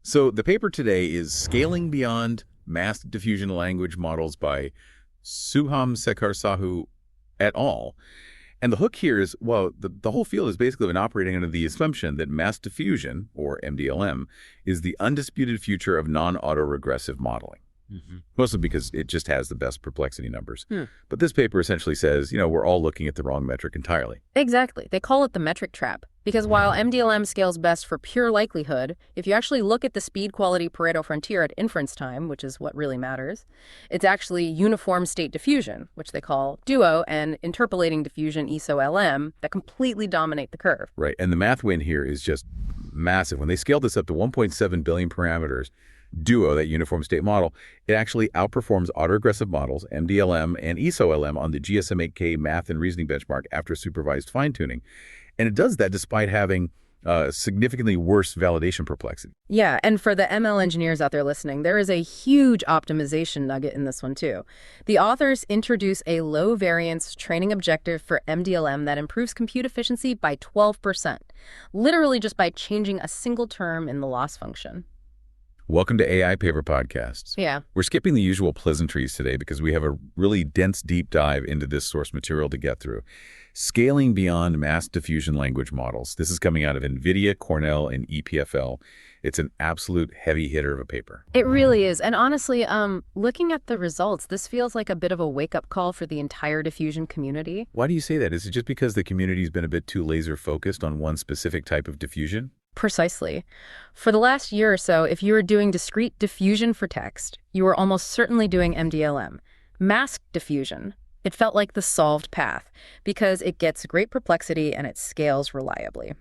So the paper today is Scaling Beyond Masked Diffusion Language Models by Suham Sekhar Sahu et al. And the hook here is, well, the whole field has basically been operating under the assumption that masked diffusion, or MDLM, is the undisputed future of non-autoregressive modeling. Mostly because it just has the best perplexity numbers. But this paper essentially says, we're all looking at the wrong metric entirely. Exactly. They call it the metric trap. Because while MDLM scales best for pure likelihood, if you actually look at the speed quality Pareto frontier at inference time, which is what really matters, it's actually uniform state diffusion, which they call DUO, and interpolating diffusion, Eso-LM, that completely dominate the curve. Right. And the math win here is just massive. When they scaled this up to 1.7 billion parameters, DUO, that uniform state model, it actually outperforms autoregressive models, MDLM, and Eso-LM on the GSM-8K math and reasoning benchmark after supervised fine-tuning. And it does that despite having significantly worse validation perplexity. Yeah, and for the ML engineers out there listening, there is a huge optimization nugget in this one too. The authors introduce a low variance training objective for MDLM that improves compute efficiency by 12%, literally just by changing a single term in the loss function. Welcome to AI Paper Podcasts. Yeah. We're skipping the usual pleasantries today because we have a really dense deep dive into this source material to get through. Scaling Beyond Masked Diffusion Language Models. This is coming out of NVIDIA, Cornell, and EPFL. It's an absolute heavy hitter of a paper. It really is. And honestly, looking at the results, this feels like a bit of a wake-up call for the entire diffusion community. Why do you say that? Is it just because the community's been a bit too laser-focused on one specific type of diffusion? Precisely. For the last year or so, if you were doing discrete diffusion for text, you were almost certainly doing MDLM. Masked diffusion, it felt like the solved path because it gets great perplexity and it scales reliably.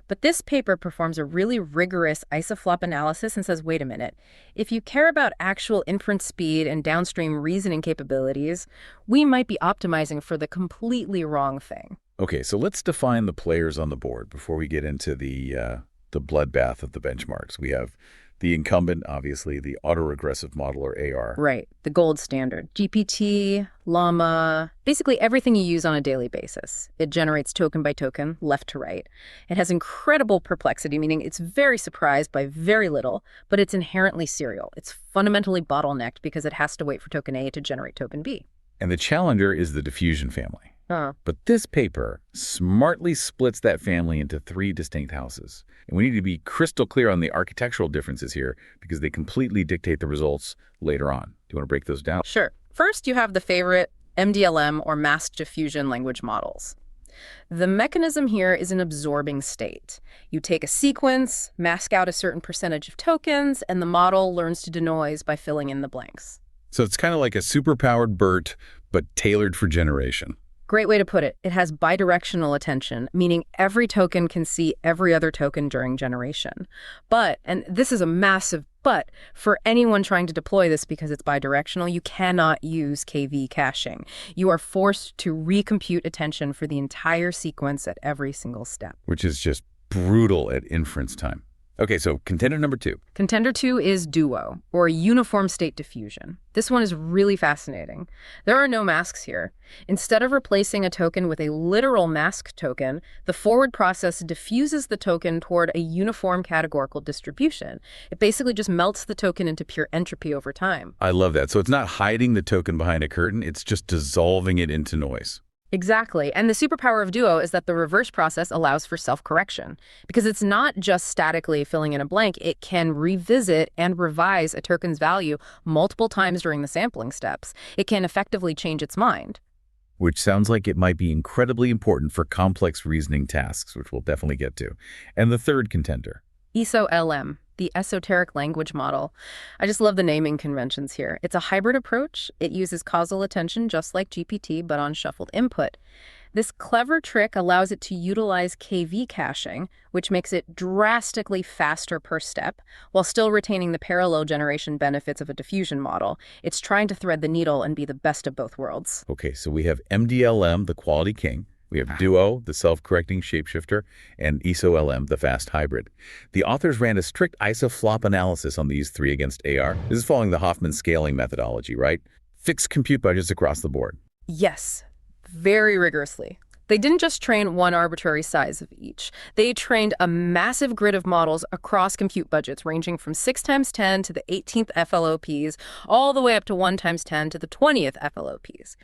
But this paper performs a really rigorous isoflop analysis and says, wait a minute, if you care about actual inference speed and downstream reasoning capabilities, we might be optimizing for the completely wrong thing. Okay, so let's define the players on the board before we get into the bloodbath of the benchmarks. We have the incumbent, obviously, the autoregressive model, or AR. Right, the gold standard. GPT, Llama, basically everything you use on a daily basis. It generates token by token, left to right. It has incredible perplexity, meaning it's very surprised by very little, but it's inherently serial. It's fundamentally bottlenecked because it has to wait for token A to generate token B. And the challenger is the diffusion family. But this paper smartly splits that family into three distinct houses. And we need to be crystal clear on the architectural differences here because they completely dictate the results later on. Do you want to break those down? Sure. First, you have the favorite MDLM or masked diffusion language models. The mechanism here is an absorbing state. You take a sequence, mask out a certain percentage of tokens, and the model learns to denoise by filling in the blanks. So it's kind of like a superpowered BERT, but tailored for generation. Great way to put it. It has bidirectional attention, meaning every token can see every other token during generation. But, and this is a massive but, for anyone trying to deploy this because it's bidirectional, you cannot use KV caching. You are forced to recompute attention for the entire sequence at every single step. Which is just brutal at inference time. Okay, so contender number 2. Contender 2 is DUO, or uniform state diffusion. This one is really fascinating. There are no masks here. Instead of replacing a token with a literal mask token, the forward process diffuses the token toward a uniform categorical distribution. It basically just melts the token into pure entropy over time. I love that. So it's not hiding the token behind a curtain, it's just dissolving it into noise. Exactly. And the superpower of DUO is that the reverse process allows for self-correction. Because it's not just statically filling in a blank, it can revisit and revise a token's value multiple times during the sampling steps. It can effectively change its mind. Which sounds like it might be incredibly important for complex reasoning tasks, which we'll definitely get to. And the third contender. Eso-LM, the esoteric language model. I just love the naming conventions here. It's a hybrid approach. It uses causal attention just like GPT, but on shuffled input. This clever trick allows it to utilize KV caching, which makes it drastically faster per step, while still retaining the parallel generation benefits of a diffusion model. It's trying to thread the needle and be the best of both worlds. Okay, so we have MDLM, the quality king. We have DUO, the self-correcting shapeshifter, and Eso-LM, the fast hybrid. The authors ran a strict isoflop analysis on these three against AR. This is following the Hoffman scaling methodology, right? Fixed compute budgets across the board. Yes, very rigorously. They didn't just train one arbitrary size of each. They trained a massive grid of models across compute budgets ranging from 6 times 10 to the 18th FLOPs, all the way up to 1 times 10 to the 20th FLOPs.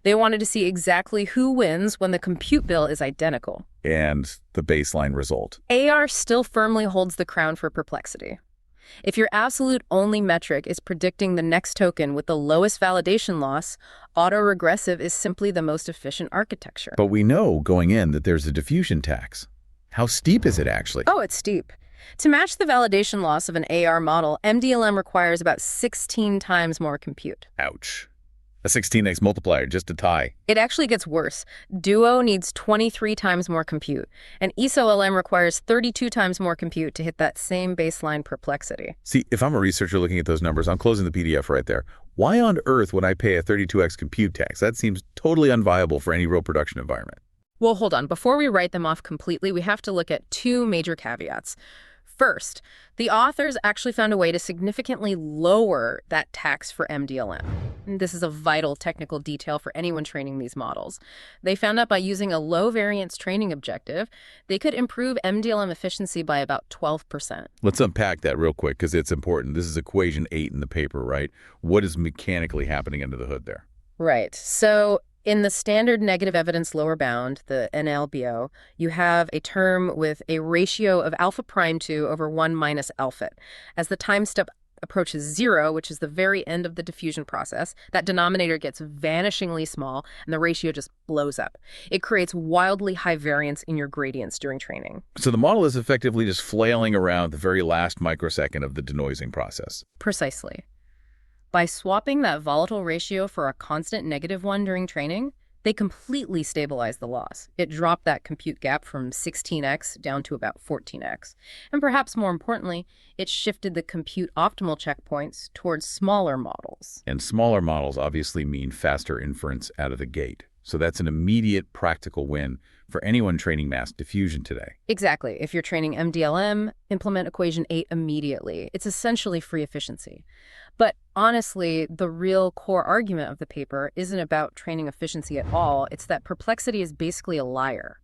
They wanted to see exactly who wins when the compute bill is identical. And the baseline result. AR still firmly holds the crown for perplexity. If your absolute only metric is predicting the next token with the lowest validation loss, autoregressive is simply the most efficient architecture. But we know going in that there's a diffusion tax. How steep is it actually? Oh, it's steep. To match the validation loss of an AR model, MDLM requires about 16 times more compute. Ouch. A 16x multiplier just to tie. It actually gets worse. Duo needs 23 times more compute, and Eso-LM requires 32 times more compute to hit that same baseline perplexity. See, if I'm a researcher looking at those numbers, I'm closing the PDF right there. Why on earth would I pay a 32x compute tax? That seems totally unviable for any real production environment. Well, hold on. Before we write them off completely, we have to look at two major caveats. First, the authors actually found a way to significantly lower that tax for MDLM. This is a vital technical detail for anyone training these models. They found that by using a low variance training objective, they could improve MDLM efficiency by about 12%. Let's unpack that real quick because it's important. This is equation 8 in the paper, right? What is mechanically happening under the hood there? Right. So in the standard negative evidence lower bound, the NLBO, you have a term with a ratio of alpha prime 2 over 1 minus alpha. As the time step approaches 0, which is the very end of the diffusion process, that denominator gets vanishingly small and the ratio just blows up. It creates wildly high variance in your gradients during training. So the model is effectively just flailing around the very last microsecond of the denoising process. Precisely. By swapping that volatile ratio for a constant -1 during training, they completely stabilized the loss. It dropped that compute gap from 16x down to about 14x. And perhaps more importantly, it shifted the compute optimal checkpoints towards smaller models. And smaller models obviously mean faster inference out of the gate. So that's an immediate practical win for anyone training masked diffusion today. Exactly. If you're training MDLM, implement equation 8 immediately. It's essentially free efficiency. But honestly, the real core argument of the paper isn't about training efficiency at all. It's that perplexity is basically a liar.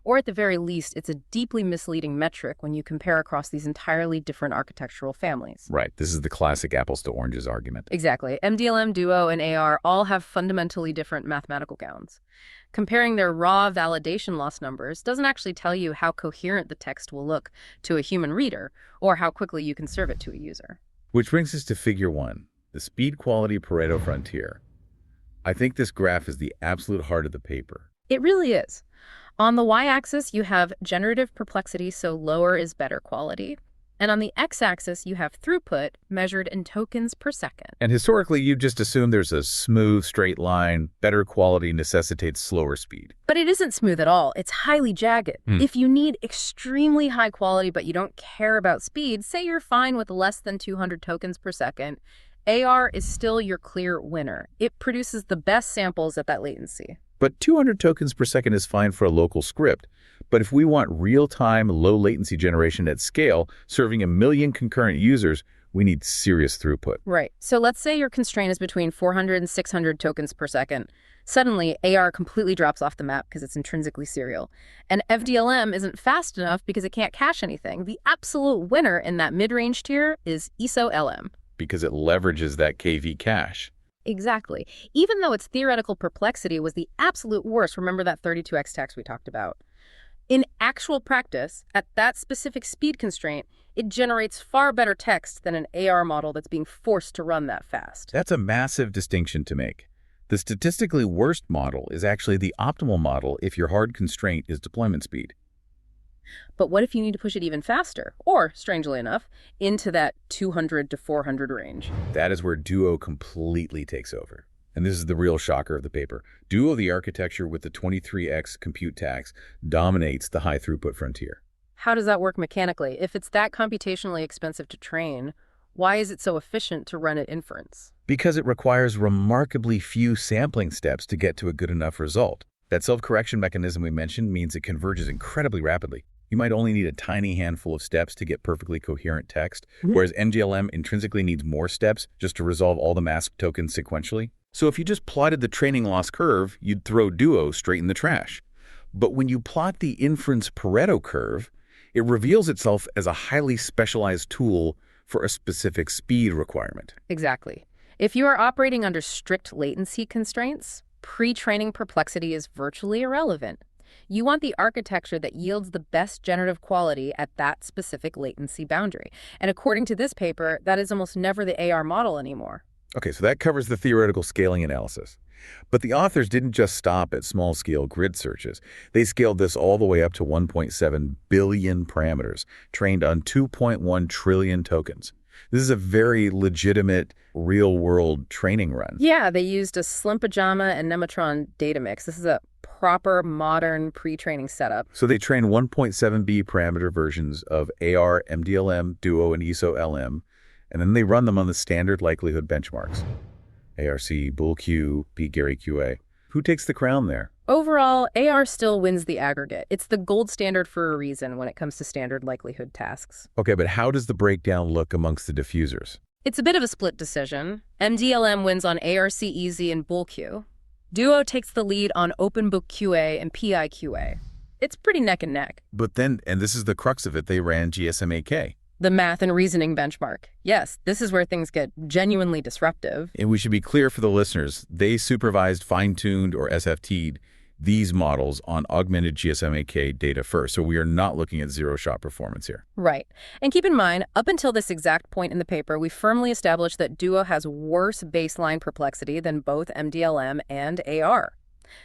Or at the very least, it's a deeply misleading metric when you compare across these entirely different architectural families. Right. This is the classic apples to oranges argument. Exactly. MDLM, Duo, and AR all have fundamentally different mathematical bounds. Comparing their raw validation loss numbers doesn't actually tell you how coherent the text will look to a human reader or how quickly you can serve it to a user. Which brings us to figure 1, the speed quality Pareto frontier. I think this graph is the absolute heart of the paper. It really is. On the y-axis, you have generative perplexity, so lower is better quality. And on the x-axis, you have throughput measured in tokens per second. And historically, you just assume there's a smooth, straight line. Better quality necessitates slower speed. But it isn't smooth at all. It's highly jagged. If you need extremely high quality, but you don't care about speed, say you're fine with less than 200 tokens per second, AR is still your clear winner. It produces the best samples at that latency. But 200 tokens per second is fine for a local script. But if we want real-time, low-latency generation at scale, serving 1 million concurrent users, we need serious throughput. Right. So let's say your constraint is between 400 and 600 tokens per second. Suddenly, AR completely drops off the map because it's intrinsically serial. And MDLM isn't fast enough because it can't cache anything. The absolute winner in that mid-range tier is Eso-LM. Because it leverages that KV cache. Exactly. Even though its theoretical perplexity was the absolute worst, remember that 32x tax we talked about? In actual practice, at that specific speed constraint, it generates far better text than an AR model that's being forced to run that fast. That's a massive distinction to make. The statistically worst model is actually the optimal model if your hard constraint is deployment speed. But what if you need to push it even faster, or, strangely enough, into that 200 to 400 range? That is where Duo completely takes over. And this is the real shocker of the paper. Duo, the architecture with the 23x compute tax, dominates the high throughput frontier. How does that work mechanically? If it's that computationally expensive to train, why is it so efficient to run at inference? Because it requires remarkably few sampling steps to get to a good enough result. That self-correction mechanism we mentioned means it converges incredibly rapidly. You might only need a tiny handful of steps to get perfectly coherent text, whereas MDLM intrinsically needs more steps just to resolve all the masked tokens sequentially. So if you just plotted the training loss curve, you'd throw Duo straight in the trash. But when you plot the inference Pareto curve, it reveals itself as a highly specialized tool for a specific speed requirement. Exactly. If you are operating under strict latency constraints, pre-training perplexity is virtually irrelevant. You want the architecture that yields the best generative quality at that specific latency boundary. And according to this paper, that is almost never the AR model anymore. Okay, so that covers the theoretical scaling analysis. But the authors didn't just stop at small-scale grid searches. They scaled this all the way up to 1.7 billion parameters, trained on 2.1 trillion tokens. This is a very legitimate, real-world training run. Yeah, they used a Slim Pajama and Nematron data mix. This is a proper, modern pre-training setup. So they trained 1.7B parameter versions of AR, MDLM, Duo, and Eso-LM, and then they run them on the standard likelihood benchmarks. ARC, BoolQ, P-Gary QA. Who takes the crown there? Overall, AR still wins the aggregate. It's the gold standard for a reason when it comes to standard likelihood tasks. Okay, but how does the breakdown look amongst the diffusers? It's a bit of a split decision. MDLM wins on ARC Easy and BoolQ. Duo takes the lead on OpenBook QA and PI QA. It's pretty neck and neck. But then, and this is the crux of it, they ran GSM-AK. The math and reasoning benchmark. Yes, this is where things get genuinely disruptive. And we should be clear for the listeners, they supervised, fine-tuned, or SFT'd these models on augmented GSM-AK data first. So we are not looking at zero-shot performance here. Right. And keep in mind, up until this exact point in the paper, we firmly established that Duo has worse baseline perplexity than both MDLM and AR.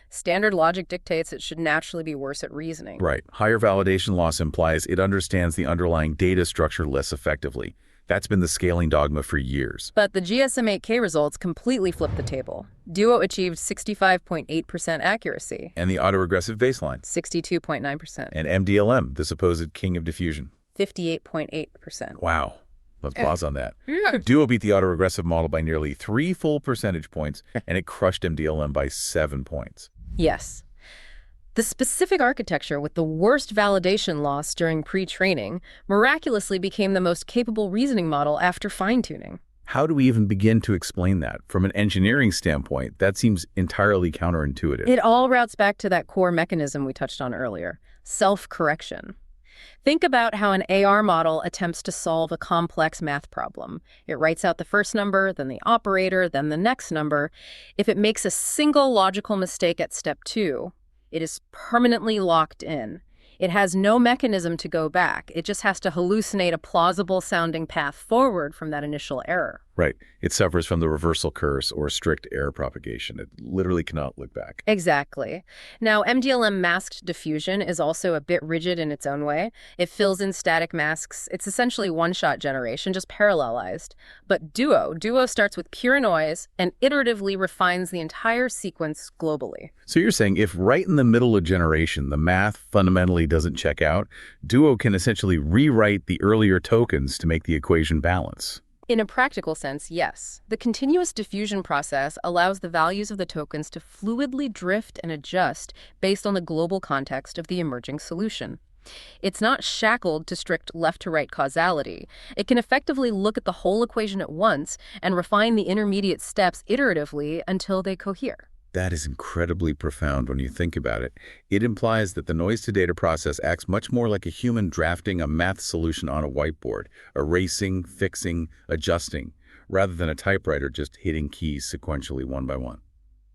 Standard logic dictates it should naturally be worse at reasoning. Right. Higher validation loss implies it understands the underlying data structure less effectively. That's been the scaling dogma for years. But the GSM-8K results completely flipped the table. Duo achieved 65.8% accuracy. And the autoregressive baseline. 62.9%. And MDLM, the supposed king of diffusion. 58.8%. Wow. Let's pause on that. Duo beat the autoregressive model by nearly 3 full percentage points, and it crushed MDLM by 7 points. Yes. The specific architecture with the worst validation loss during pre-training miraculously became the most capable reasoning model after fine-tuning. How do we even begin to explain that? From an engineering standpoint, that seems entirely counterintuitive. It all routes back to that core mechanism we touched on earlier, self-correction. Think about how an AR model attempts to solve a complex math problem. It writes out the first number, then the operator, then the next number. If it makes a single logical mistake at step 2, it is permanently locked in. It has no mechanism to go back. It just has to hallucinate a plausible-sounding path forward from that initial error. Right. It suffers from the reversal curse or strict error propagation. It literally cannot look back. Exactly. Now, MDLM masked diffusion is also a bit rigid in its own way. It fills in static masks. It's essentially one-shot generation, just parallelized. But Duo starts with pure noise and iteratively refines the entire sequence globally. So you're saying if right in the middle of generation, the math fundamentally doesn't check out, Duo can essentially rewrite the earlier tokens to make the equation balance. In a practical sense, yes. The continuous diffusion process allows the values of the tokens to fluidly drift and adjust based on the global context of the emerging solution. It's not shackled to strict left-to-right causality. It can effectively look at the whole equation at once and refine the intermediate steps iteratively until they cohere. That is incredibly profound when you think about it. It implies that the noise-to-data process acts much more like a human drafting a math solution on a whiteboard, erasing, fixing, adjusting, rather than a typewriter just hitting keys sequentially one by one.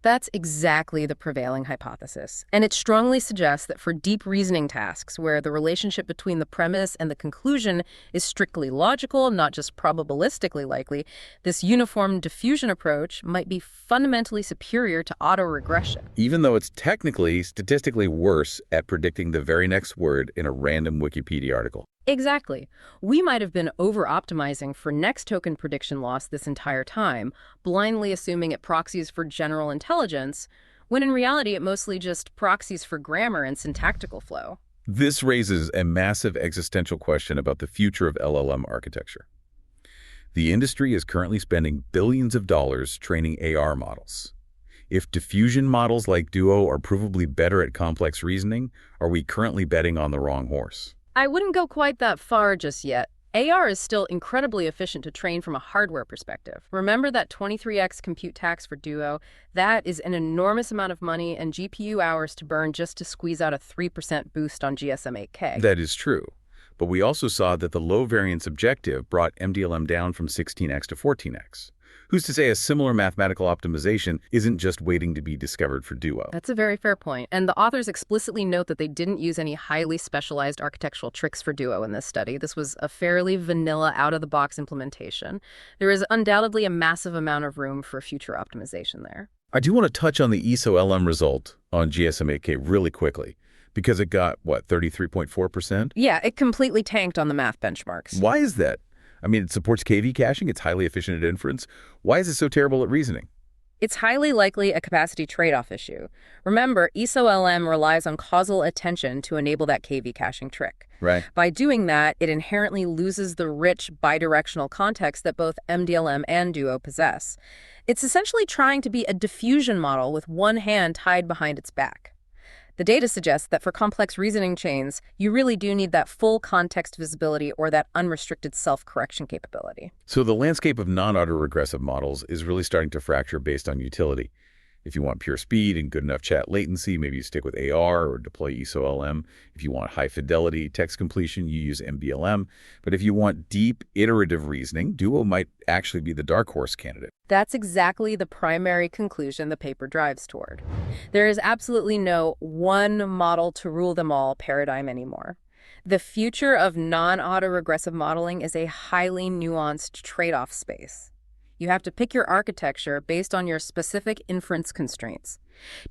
That's exactly the prevailing hypothesis, and it strongly suggests that for deep reasoning tasks where the relationship between the premise and the conclusion is strictly logical, not just probabilistically likely, this uniform diffusion approach might be fundamentally superior to autoregression. Even though it's technically, statistically worse at predicting the very next word in a random Wikipedia article. Exactly. We might have been over-optimizing for next token prediction loss this entire time, blindly assuming it proxies for general intelligence, when in reality it mostly just proxies for grammar and syntactical flow. This raises a massive existential question about the future of LLM architecture. The industry is currently spending billions of dollars training AR models. If diffusion models like Duo are provably better at complex reasoning, are we currently betting on the wrong horse? I wouldn't go quite that far just yet. AR is still incredibly efficient to train from a hardware perspective. Remember that 23x compute tax for Duo? That is an enormous amount of money and GPU hours to burn just to squeeze out a 3% boost on GSM-8K. That is true. But we also saw that the low variance objective brought MDLM down from 16x to 14x. Who's to say a similar mathematical optimization isn't just waiting to be discovered for Duo? That's a very fair point. And the authors explicitly note that they didn't use any highly specialized architectural tricks for Duo in this study. This was a fairly vanilla, out-of-the-box implementation. There is undoubtedly a massive amount of room for future optimization there. I do want to touch on the Eso-LM result on GSM-8K really quickly, because it got, what, 33.4%? Yeah, it completely tanked on the math benchmarks. Why is that? I mean, it supports KV caching, it's highly efficient at inference. Why is it so terrible at reasoning? It's highly likely a capacity trade-off issue. Remember, Eso-LM relies on causal attention to enable that KV caching trick. Right. By doing that, it inherently loses the rich bidirectional context that both MDLM and Duo possess. It's essentially trying to be a diffusion model with one hand tied behind its back. The data suggests that for complex reasoning chains, you really do need that full context visibility or that unrestricted self-correction capability. So the landscape of non-autoregressive models is really starting to fracture based on utility. If you want pure speed and good enough chat latency, maybe you stick with AR or deploy Eso-LM. If you want high fidelity text completion, you use MDLM. But if you want deep iterative reasoning, Duo might actually be the dark horse candidate. That's exactly the primary conclusion the paper drives toward. There is absolutely no one model to rule them all paradigm anymore. The future of non-autoregressive modeling is a highly nuanced trade-off space. You have to pick your architecture based on your specific inference constraints.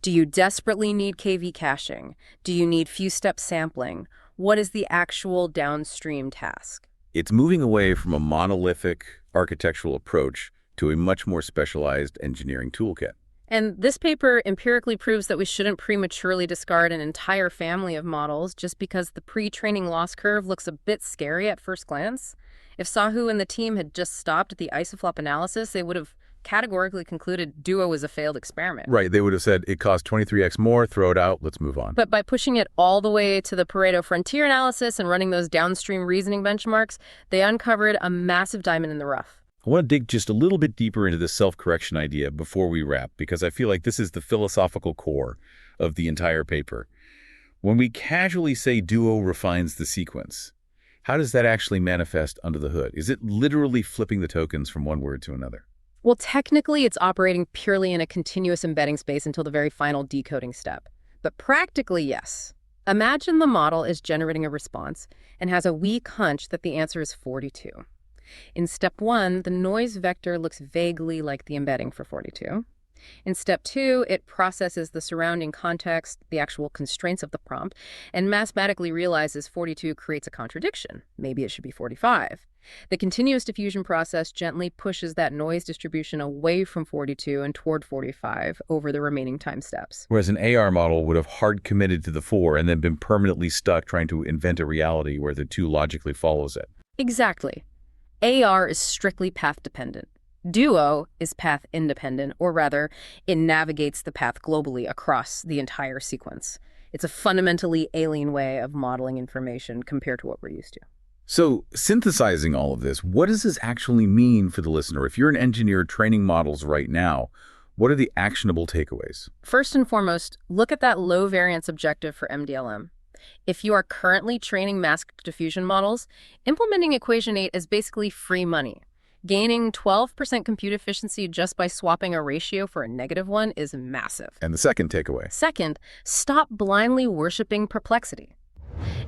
Do you desperately need KV caching? Do you need few-step sampling? What is the actual downstream task? It's moving away from a monolithic architectural approach to a much more specialized engineering toolkit. And this paper empirically proves that we shouldn't prematurely discard an entire family of models just because the pre-training loss curve looks a bit scary at first glance. If Sahu and the team had just stopped at the isoflop analysis, they would have categorically concluded Duo was a failed experiment. Right, they would have said it cost 23x more, throw it out, let's move on. But by pushing it all the way to the Pareto frontier analysis and running those downstream reasoning benchmarks, they uncovered a massive diamond in the rough. I want to dig just a little bit deeper into this self-correction idea before we wrap, because I feel like this is the philosophical core of the entire paper. When we casually say Duo refines the sequence, how does that actually manifest under the hood? Is it literally flipping the tokens from one word to another? Well, technically, it's operating purely in a continuous embedding space until the very final decoding step. But practically, yes. Imagine the model is generating a response and has a weak hunch that the answer is 42. In step 1, the noise vector looks vaguely like the embedding for 42. In step 2, it processes the surrounding context, the actual constraints of the prompt, and mathematically realizes 42 creates a contradiction. Maybe it should be 45. The continuous diffusion process gently pushes that noise distribution away from 42 and toward 45 over the remaining time steps. Whereas an AR model would have hard committed to the 4 and then been permanently stuck trying to invent a reality where the 2 logically follows it. Exactly. AR is strictly path-dependent. Duo is path-independent, or rather, it navigates the path globally across the entire sequence. It's a fundamentally alien way of modeling information compared to what we're used to. So, synthesizing all of this, what does this actually mean for the listener? If you're an engineer training models right now, what are the actionable takeaways? First and foremost, look at that low variance objective for MDLM. If you are currently training masked diffusion models, implementing equation 8 is basically free money. Gaining 12% compute efficiency just by swapping a ratio for a -1 is massive. And the second takeaway? Second, stop blindly worshiping perplexity.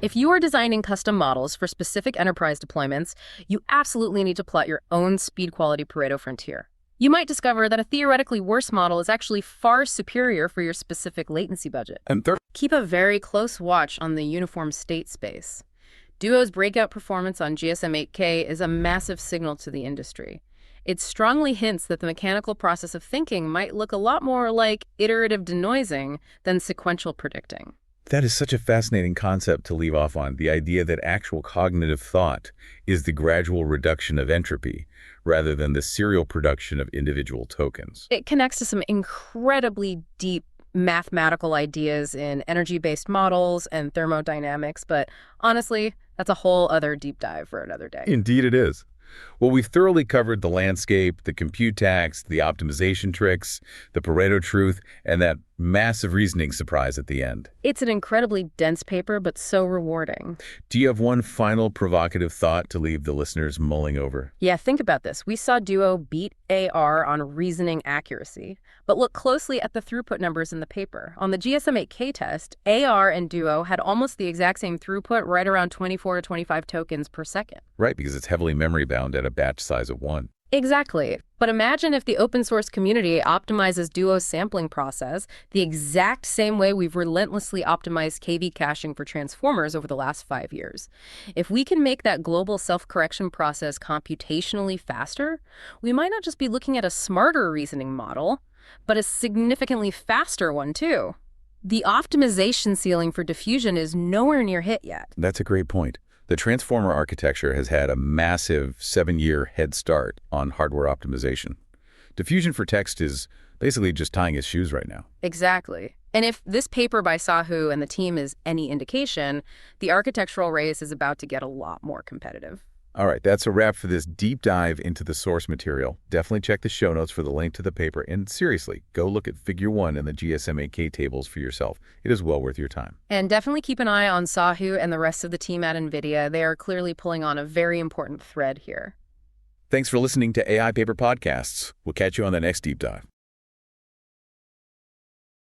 If you are designing custom models for specific enterprise deployments, you absolutely need to plot your own speed-quality Pareto frontier. You might discover that a theoretically worse model is actually far superior for your specific latency budget. And third, keep a very close watch on the uniform state space. Duo's breakout performance on GSM-8K is a massive signal to the industry. It strongly hints that the mechanical process of thinking might look a lot more like iterative denoising than sequential predicting. that is such a fascinating concept to leave off on, the idea that actual cognitive thought is the gradual reduction of entropy rather than the serial production of individual tokens. It connects to some incredibly deep mathematical ideas in energy-based models and thermodynamics, but honestly, That's a whole other deep dive for another day. Indeed it is. Well, we've thoroughly covered the landscape, the compute tax, the optimization tricks, the Pareto truth, and that massive reasoning surprise at the end. It's an incredibly dense paper, but so rewarding. Do you have one final provocative thought to leave the listeners mulling over? Yeah, think about this. We saw Duo beat AR on reasoning accuracy, but look closely at the throughput numbers in the paper. On the GSM-8K test, AR and Duo had almost the exact same throughput, right around 24 to 25 tokens per second. Right, because it's heavily memory bound at a batch size of 1. Exactly. But imagine if the open source community optimizes Duo's sampling process the exact same way we've relentlessly optimized KV caching for transformers over the last 5 years. If we can make that global self-correction process computationally faster, we might not just be looking at a smarter reasoning model, but a significantly faster one too. The optimization ceiling for diffusion is nowhere near hit yet. That's a great point. The transformer architecture has had a massive 7-year head start on hardware optimization. Diffusion for text is basically just tying his shoes right now. Exactly. And if this paper by Sahu and the team is any indication, the architectural race is about to get a lot more competitive. All right, that's a wrap for this deep dive into the source material. Definitely check the show notes for the link to the paper. And seriously, go look at Figure 1 and the GSM-8K tables for yourself. It is well worth your time. And definitely keep an eye on Sahu and the rest of the team at NVIDIA. They are clearly pulling on a very important thread here. Thanks for listening to AI Paper Podcasts. We'll catch you on the next deep dive.